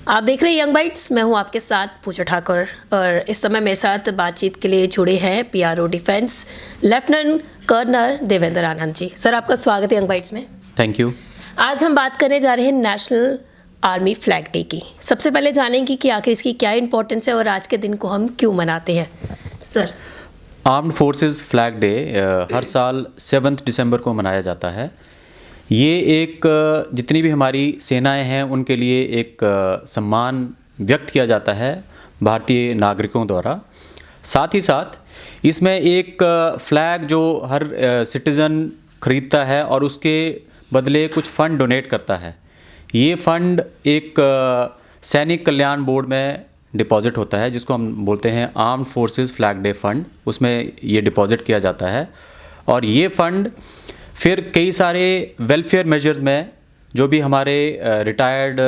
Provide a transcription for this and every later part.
आप देख रहे हैं यंग बाइट्स। मैं हूं आपके साथ पूजा ठाकुर और इस समय मेरे साथ बातचीत के लिए जुड़े हैं PRO defence lieutenant colonel Devendra Anand ji. Sir, आपका स्वागत है यंग बाइट्स में। Thank you. आज हम बात करने जा रहे हैं नेशनल आर्मी फ्लैग डे की। सबसे पहले जानेंगे कि आखिर इसकी क्या इंपॉर्टेंस है और आज के दिन को हम क्यों मनाते हैं। Sir, armed forces flag day हर साल 7 दिसंबर को मनाया जाता है। ये एक जितनी भी हमारी सेनाएं हैं उनके लिए एक सम्मान व्यक्त किया जाता है भारतीय नागरिकों द्वारा। साथ ही साथ इसमें एक फ्लैग जो हर सिटीज़न खरीदता है और उसके बदले कुछ फ़ंड डोनेट करता है। ये फ़ंड एक सैनिक कल्याण बोर्ड में डिपॉजिट होता है जिसको हम बोलते हैं armed forces flag day fund. उसमें ये डिपॉजिट किया जाता है और ये फ़ंड फिर कई सारे वेलफेयर मेजर्स में जो भी हमारे रिटायर्ड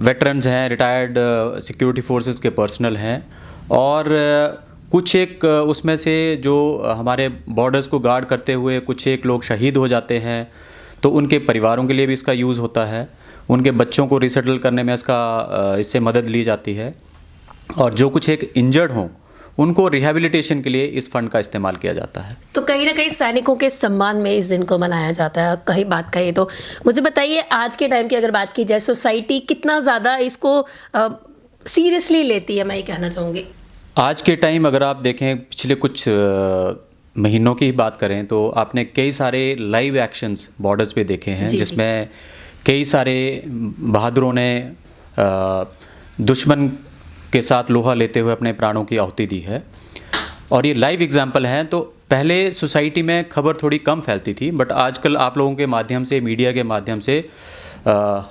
वेटरन्स हैं, रिटायर्ड सिक्योरिटी फोर्सेस के पर्सनल हैं और कुछ एक उसमें से जो हमारे बॉर्डर्स को गार्ड करते हुए कुछ एक लोग शहीद हो जाते हैं तो उनके परिवारों के लिए भी इसका यूज़ होता है। उनके बच्चों को रिसेटल करने में इससे मदद ली जाती है और जो कुछ एक इंजर्ड हों उनको रिहैबिलिटेशन के लिए इस फंड का इस्तेमाल किया जाता है। तो कहीं ना कहीं सैनिकों के सम्मान में इस दिन को मनाया जाता है। कहीं बात कही तो मुझे बताइए, आज के टाइम की अगर बात की जाए, सोसाइटी कितना ज़्यादा इसको सीरियसली लेती है, मैं ये कहना चाहूँगी। आज के टाइम अगर आप देखें, पिछले कुछ महीनों की बात करें तो आपने कई सारे लाइव एक्शंस बॉर्डर्स पे देखे हैं जिसमें कई सारे बहादुरों ने दुश्मन के साथ लोहा लेते हुए अपने प्राणों की आहुति दी है और ये लाइव एग्जाम्पल हैं। तो पहले सोसाइटी में खबर थोड़ी कम फैलती थी, बट आजकल आप लोगों के माध्यम से, मीडिया के माध्यम से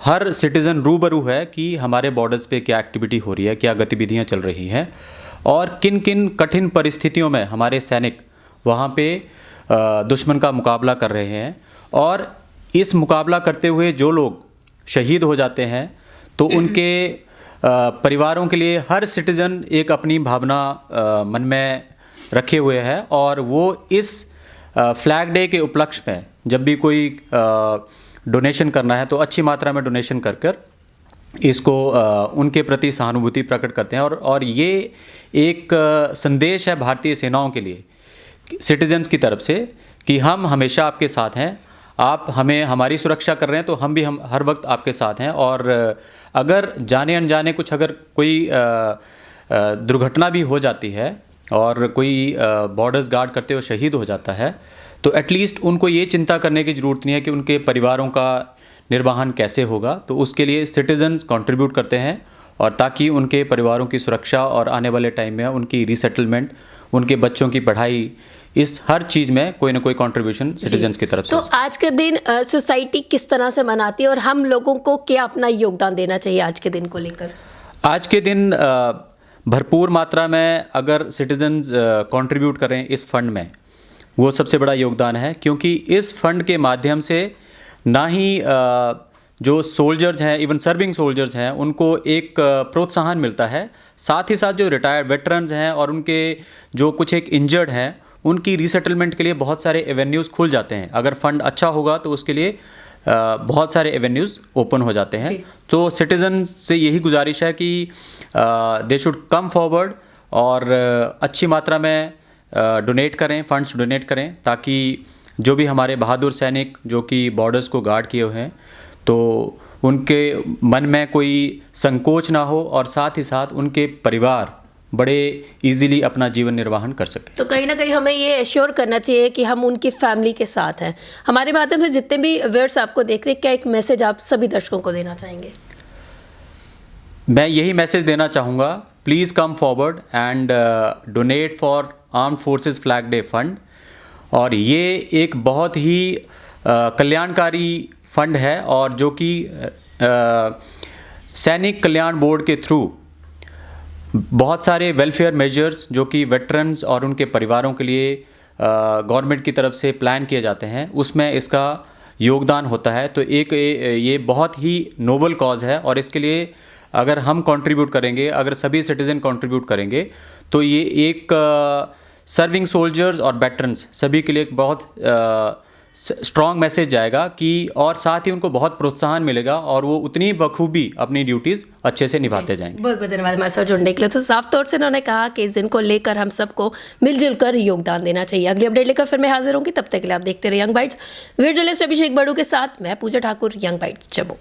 हर सिटीज़न रूबरू है कि हमारे बॉर्डर्स पे क्या एक्टिविटी हो रही है, क्या गतिविधियां चल रही हैं और किन किन कठिन परिस्थितियों में हमारे सैनिक वहाँ पे दुश्मन का मुकाबला कर रहे हैं। और इस मुकाबला करते हुए जो लोग शहीद हो जाते हैं तो उनके परिवारों के लिए हर सिटीज़न एक अपनी भावना मन में रखे हुए है और वो इस फ्लैग डे के उपलक्ष्य में जब भी कोई डोनेशन करना है तो अच्छी मात्रा में डोनेशन कर कर इसको उनके प्रति सहानुभूति प्रकट करते हैं। और ये एक संदेश है भारतीय सेनाओं के लिए, सिटीजन्स की तरफ से, कि हम हमेशा आपके साथ हैं। आप हमें हमारी सुरक्षा कर रहे हैं तो हम हर वक्त आपके साथ हैं। और अगर जाने अनजाने कुछ अगर कोई दुर्घटना भी हो जाती है और कोई बॉर्डर्स गार्ड करते हुए शहीद हो जाता है तो एटलीस्ट उनको ये चिंता करने की ज़रूरत नहीं है कि उनके परिवारों का निर्वहन कैसे होगा। तो उसके लिए सिटीजन्स कंट्रीब्यूट करते हैं और ताकि उनके परिवारों की सुरक्षा और आने वाले टाइम में उनकी रीसेटलमेंट, उनके बच्चों की पढ़ाई, इस हर चीज़ में कोई ना कोई कंट्रीब्यूशन सिटीजन्स की तरफ से। तो आज के दिन सोसाइटी किस तरह से मनाती है और हम लोगों को क्या अपना योगदान देना चाहिए आज के दिन को लेकर? आज के दिन भरपूर मात्रा में अगर सिटीजन्स कंट्रीब्यूट करें इस फंड में, वो सबसे बड़ा योगदान है, क्योंकि इस फंड के माध्यम से ना ही जो सोल्जर्स हैं, इवन सर्विंग सोल्जर्स हैं, उनको एक प्रोत्साहन मिलता है। साथ ही साथ जो रिटायर्ड वेटरन्स हैं और उनके जो कुछ एक इंजर्ड हैं उनकी रीसेटलमेंट के लिए बहुत सारे एवेन्यूज़ खुल जाते हैं। अगर फंड अच्छा होगा तो उसके लिए बहुत सारे एवेन्यूज़ ओपन हो जाते हैं। तो सिटीज़न से यही गुजारिश है कि दे शुड कम फॉरवर्ड और अच्छी मात्रा में डोनेट करें, फंड्स डोनेट करें, ताकि जो भी हमारे बहादुर सैनिक जो कि बॉर्डर्स को गार्ड किए हुए हैं तो उनके मन में कोई संकोच ना हो और साथ ही साथ उनके परिवार बड़े इजीली अपना जीवन निर्वाहन कर सके। तो कहीं ना कहीं हमें ये एश्योर करना चाहिए कि हम उनकी फैमिली के साथ हैं। हमारे माध्यम से जितने भी व्यूअर्स आपको देख रहे हैं, क्या एक मैसेज आप सभी दर्शकों को देना चाहेंगे? मैं यही मैसेज देना चाहूँगा, please come forward and donate for armed forces flag day fund. और ये एक बहुत ही कल्याणकारी फंड है और जो कि सैनिक कल्याण बोर्ड के थ्रू बहुत सारे वेलफेयर मेजर्स जो कि वेटरन्स और उनके परिवारों के लिए गवर्नमेंट की तरफ से प्लान किए जाते हैं, उसमें इसका योगदान होता है। तो ये बहुत ही नोबल कॉज है और इसके लिए अगर हम कंट्रीब्यूट करेंगे, अगर सभी सिटीज़न कंट्रीब्यूट करेंगे तो ये एक सर्विंग सोल्जर्स और वेटरन्स सभी के लिए एक बहुत स्ट्रॉन्ग मैसेज जाएगा कि और साथ ही उनको बहुत प्रोत्साहन मिलेगा और वो उतनी बखूबी अपनी ड्यूटीज़ अच्छे से निभाते जाएंगे। बहुत बहुत धन्यवाद हमारे साथ जुड़ने के लिए। तो साफ तौर से उन्होंने कहा कि इस दिन को लेकर हम सबको मिलजुल कर योगदान देना चाहिए। अगली अपडेट लेकर फिर मैं हाजिर होंगी, तब तक के लिए आप देखते रहे यंग बाइट्स। वीडियो जर्नलिस्ट अभिषेक बड़ू के साथ मैं पूजा ठाकुर, यंग बाइट्स जम्मू।